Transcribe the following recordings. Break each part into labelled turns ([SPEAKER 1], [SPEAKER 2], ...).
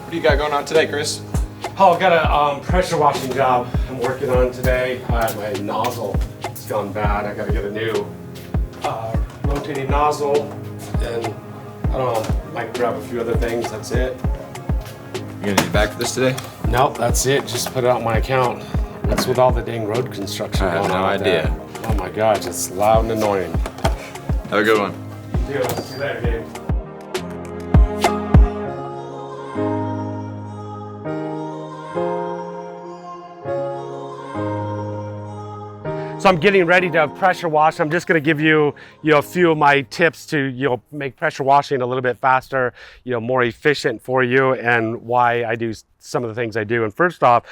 [SPEAKER 1] What do you got going on today, Chris?
[SPEAKER 2] Oh, I've got a pressure washing job I'm working on today. My nozzle has gone bad. I gotta get a new rotating nozzle, and I don't know, might grab a few other things. That's it.
[SPEAKER 1] You gonna need back for this today?
[SPEAKER 2] Nope, that's it. Just put it on my account. What's with all the dang road construction
[SPEAKER 1] I have
[SPEAKER 2] going
[SPEAKER 1] no
[SPEAKER 2] on?
[SPEAKER 1] idea.
[SPEAKER 2] Oh my gosh, it's loud and annoying.
[SPEAKER 1] Have a good one.
[SPEAKER 2] You too. See you later, Gabe. So I'm getting ready to pressure wash. I'm just going to give you, a few of my tips to, make pressure washing a little bit faster, more efficient for you, and why I do some of the things I do. And first off,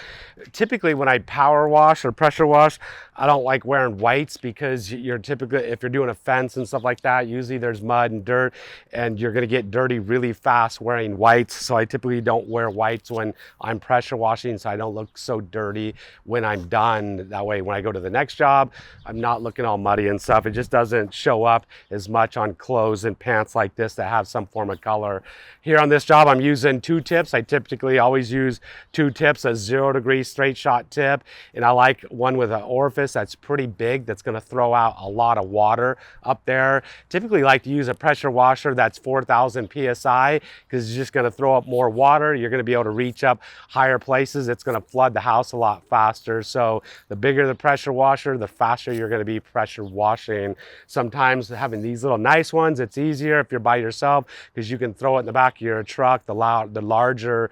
[SPEAKER 2] typically when I power wash or pressure wash, I don't like wearing whites because you're typically, if you're doing a fence and stuff like that, usually there's mud and dirt and you're gonna get dirty really fast wearing whites. So I typically don't wear whites when I'm pressure washing so I don't look so dirty when I'm done. That way when I go to the next job, I'm not looking all muddy and stuff. It just doesn't show up as much on clothes and pants like this that have some form of color. Here on this job, I'm using 2 tips. I typically always use 2 tips, a 0-degree straight shot tip, and I like one with an orifice that's pretty big that's going to throw out a lot of water up there. Typically like to use a pressure washer that's 4,000 psi because it's just going to throw up more water. You're going to be able to reach up higher places. It's going to flood the house a lot faster. So the bigger the pressure washer, the faster you're going to be pressure washing. Sometimes having these little nice ones, it's easier if you're by yourself because you can throw it in the back of your truck. The larger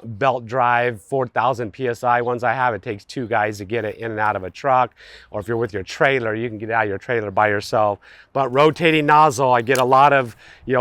[SPEAKER 2] belt drive 4,000 psi ones I have, it takes 2 guys to get it in and out of a truck. Or if you're with your trailer, you can get out of your trailer by yourself. But rotating nozzle, I get a lot of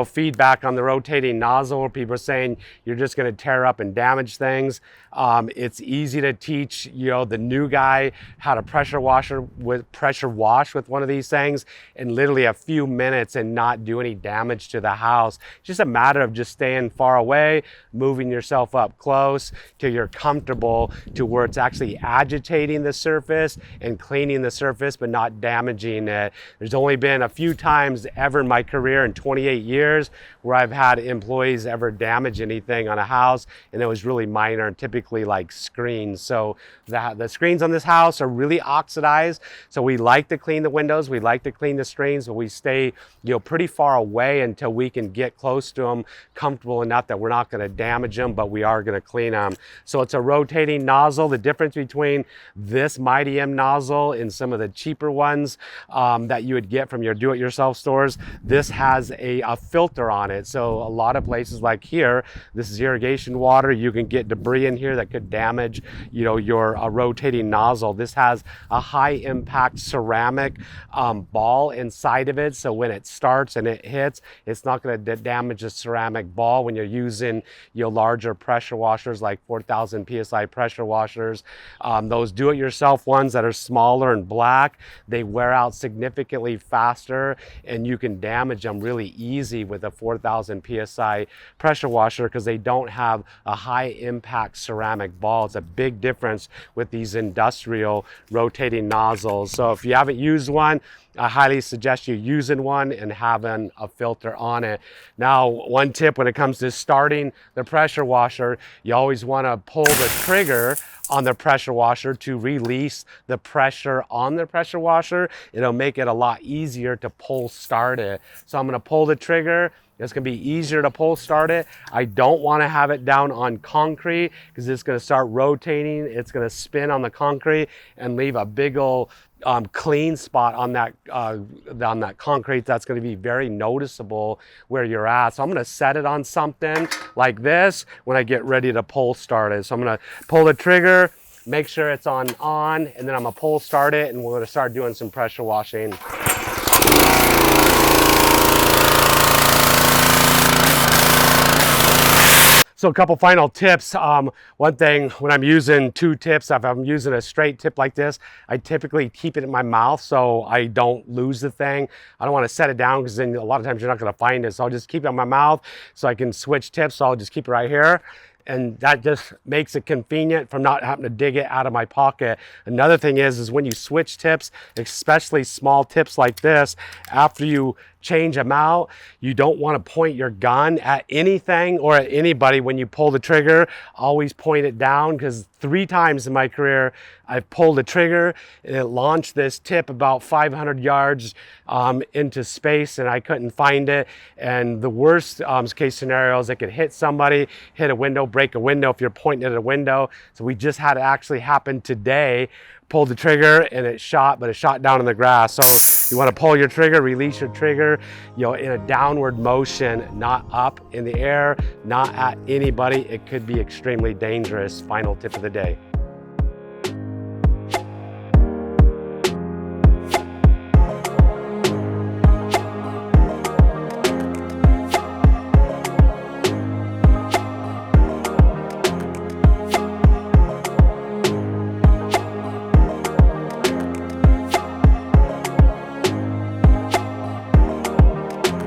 [SPEAKER 2] feedback on the rotating nozzle where people are saying you're just going to tear up and damage things. It's easy to teach the new guy how to pressure wash with one of these things in literally a few minutes and not do any damage to the house. It's just a matter of just staying far away, moving yourself up close till you're comfortable to where it's actually agitating the surface and cleaning the surface but not damaging it. There's only been a few times ever in my career in 28 years where I've had employees ever damage anything on a house, and it was really minor and typically like screens. So the screens on this house are really oxidized, so we like to clean the windows, we like to clean the screens, but we stay pretty far away until we can get close to them, comfortable enough that we're not going to damage them, but we are going to clean them. So it's a rotating nozzle. The difference between this Mighty M nozzle and some of the cheaper ones that you would get from your do-it-yourself stores, this has a filter on it. So a lot of places like here, this is irrigation water, you can get debris in here that could damage your rotating nozzle. This has a high impact ceramic ball inside of it, so when it starts and it hits, it's not going to damage the ceramic ball. When you're using larger pressure washers like 4,000 psi pressure washers, those do-it-yourself ones that are smaller and black, they wear out significantly faster and you can damage them really easy with a 4,000 psi pressure washer because they don't have a high impact ceramic ball. It's a big difference with these industrial rotating nozzles. So if you haven't used one, I highly suggest you using one and having a filter on it. Now, one tip when it comes to starting the pressure washer, you always want to pull the trigger on the pressure washer to release the pressure on the pressure washer. It'll make it a lot easier to pull start it. So I'm going to pull the trigger. It's going to be easier to pull start it. I don't want to have it down on concrete because it's going to start rotating. It's going to spin on the concrete and leave a big old clean spot on that concrete that's going to be very noticeable where you're at. So I'm going to set it on something like this when I get ready to pull start it. So I'm going to pull the trigger, make sure it's on, and then I'm going to pull start it, and we're going to start doing some pressure washing. So a couple final tips. One thing, when I'm using 2 tips, if I'm using a straight tip like this, I typically keep it in my mouth so I don't lose the thing. I don't want to set it down because then a lot of times you're not going to find it. So I'll just keep it in my mouth so I can switch tips. So I'll just keep it right here. And that just makes it convenient from not having to dig it out of my pocket. Another thing is when you switch tips, especially small tips like this, after you change them out. You don't want to point your gun at anything or at anybody when you pull the trigger. Always point it down, because 3 times in my career I've pulled the trigger and it launched this tip about 500 yards into space and I couldn't find it. And the worst case scenario is it could hit somebody, hit a window, break a window if you're pointing at a window. So we just had it actually happen today. Pulled the trigger and it shot, but it shot down in the grass. So you want to pull your trigger, release your trigger, in a downward motion, not up in the air, not at anybody. It could be extremely dangerous. Final tip of the day.